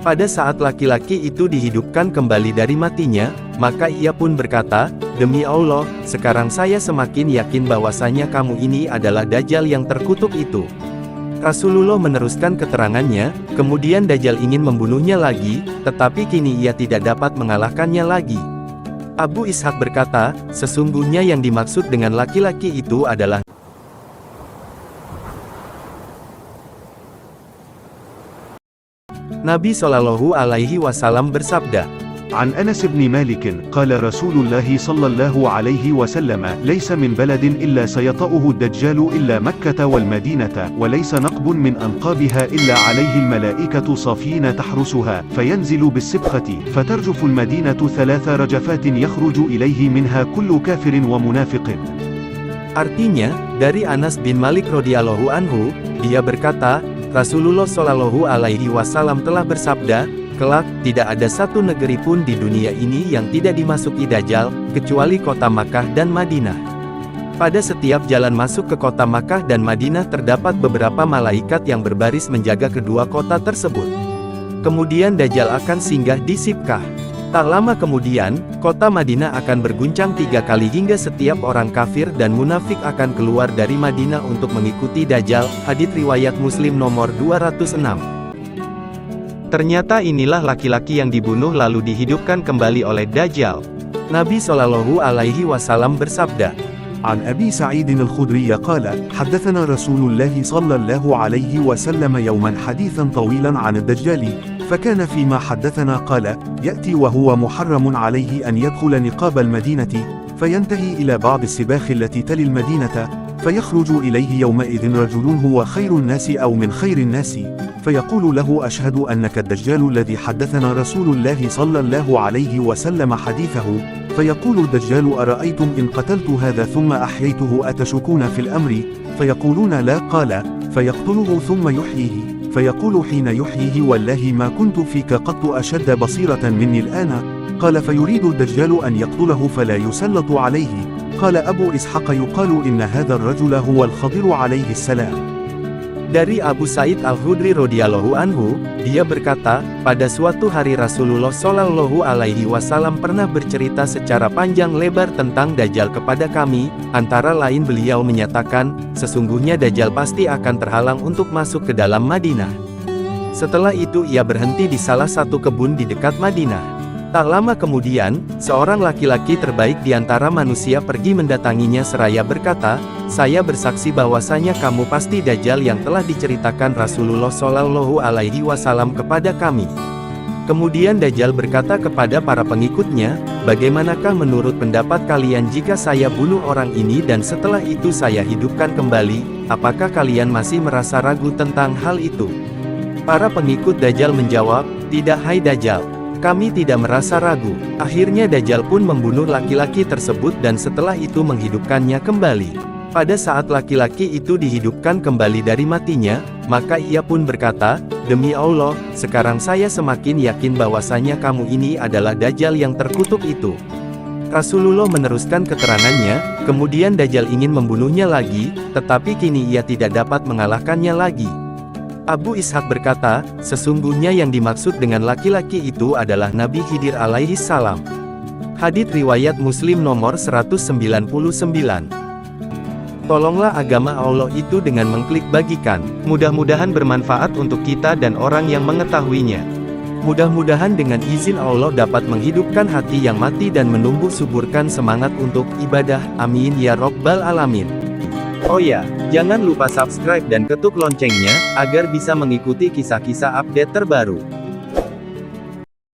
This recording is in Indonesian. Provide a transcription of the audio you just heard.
Pada saat laki-laki itu dihidupkan kembali dari matinya, maka ia pun berkata, "Demi Allah, sekarang saya semakin yakin bahwasanya kamu ini adalah Dajjal yang terkutuk itu." Rasulullah meneruskan keterangannya, kemudian Dajjal ingin membunuhnya lagi, tetapi kini ia tidak dapat mengalahkannya lagi. Abu Ishaq berkata, sesungguhnya yang dimaksud dengan laki-laki itu adalah Nabi Shallallahu Alaihi Wasallam bersabda, عن أنس بن مالك قال رسول الله صلى الله عليه وسلم ليس من بلد إلا سيطأه الدجال إلا مكة والمدينة وليس نقب من أنقابها إلا عليه الملائكة صافين تحرسها فينزل بالسبخة فترجف المدينة 3 رجفات يخرج إليه منها كل كافر ومنافق. Artinya, dari Anas bin Malik radhiyallahu anhu, dia berkata, Rasulullah Shallallahu Alaihi Wasallam telah bersabda, kelak, tidak ada satu negeri pun di dunia ini yang tidak dimasuki Dajjal, kecuali kota Makkah dan Madinah. Pada setiap jalan masuk ke kota Makkah dan Madinah terdapat beberapa malaikat yang berbaris menjaga kedua kota tersebut. Kemudian Dajjal akan singgah di Sibkah. Tak lama kemudian, kota Madinah akan berguncang 3 kali hingga setiap orang kafir dan munafik akan keluar dari Madinah untuk mengikuti Dajjal. Hadits riwayat Muslim nomor 206. Ternyata inilah laki-laki yang dibunuh lalu dihidupkan kembali oleh Dajjal. Nabi Shallallahu Alaihi Wasallam bersabda, عن أبي سعيد الخدري قال حدثنا رسول الله صلى الله عليه وسلم يوما حديثا طويلا عن الدجال فكان فيما حدثنا قال يأتي وهو محرم عليه أن يدخل نقاب المدينة فينتهي إلى بعض السباخ التي تلي المدينة فيخرج إليه يومئذ رجل هو خير الناس أو من خير الناس فيقول له أشهد أنك الدجال الذي حدثنا رسول الله صلى الله عليه وسلم حديثه فيقول الدجال أرأيتم إن قتلت هذا ثم أحييته أتشكون في الأمر فيقولون لا قال فيقتله ثم يحييه فيقول حين يحييه والله ما كنت فيك قط أشد بصيرة مني الآن قال فيريد الدجال أن يقتله فلا يسلط عليه قال أبو إسحاق يقال إن هذا الرجل هو الخضر عليه السلام. Dari Abu Sa'id Al-Khudri radhiyallahu anhu, dia berkata, pada suatu hari Rasulullah Shallallahu Alaihi Wasallam pernah bercerita secara panjang lebar tentang Dajjal kepada kami, antara lain beliau menyatakan, sesungguhnya Dajjal pasti akan terhalang untuk masuk ke dalam Madinah. Setelah itu ia berhenti di salah satu kebun di dekat Madinah. Tak lama kemudian, seorang laki-laki terbaik di antara manusia pergi mendatanginya seraya berkata, saya bersaksi bahwasanya kamu pasti Dajjal yang telah diceritakan Rasulullah Shallallahu Alaihi Wasallam kepada kami. Kemudian Dajjal berkata kepada para pengikutnya, bagaimanakah menurut pendapat kalian jika saya bunuh orang ini dan setelah itu saya hidupkan kembali, apakah kalian masih merasa ragu tentang hal itu? Para pengikut Dajjal menjawab, tidak hai Dajjal. Kami tidak merasa ragu. Akhirnya Dajjal pun membunuh laki-laki tersebut dan setelah itu menghidupkannya kembali. Pada saat laki-laki itu dihidupkan kembali dari matinya, maka ia pun berkata, demi Allah, sekarang saya semakin yakin bahwasanya kamu ini adalah Dajjal yang terkutuk itu. Rasulullah meneruskan keterangannya, kemudian Dajjal ingin membunuhnya lagi, tetapi kini ia tidak dapat mengalahkannya lagi. Abu Ishaq berkata, sesungguhnya yang dimaksud dengan laki-laki itu adalah Nabi Khidir alaihi salam. Hadits riwayat Muslim nomor 199. Tolonglah agama Allah itu dengan mengklik bagikan. Mudah-mudahan bermanfaat untuk kita dan orang yang mengetahuinya. Mudah-mudahan dengan izin Allah dapat menghidupkan hati yang mati dan menumbuh suburkan semangat untuk ibadah. Amin ya Rabbal Alamin. Oh ya, jangan lupa subscribe dan ketuk loncengnya, agar bisa mengikuti kisah-kisah update terbaru.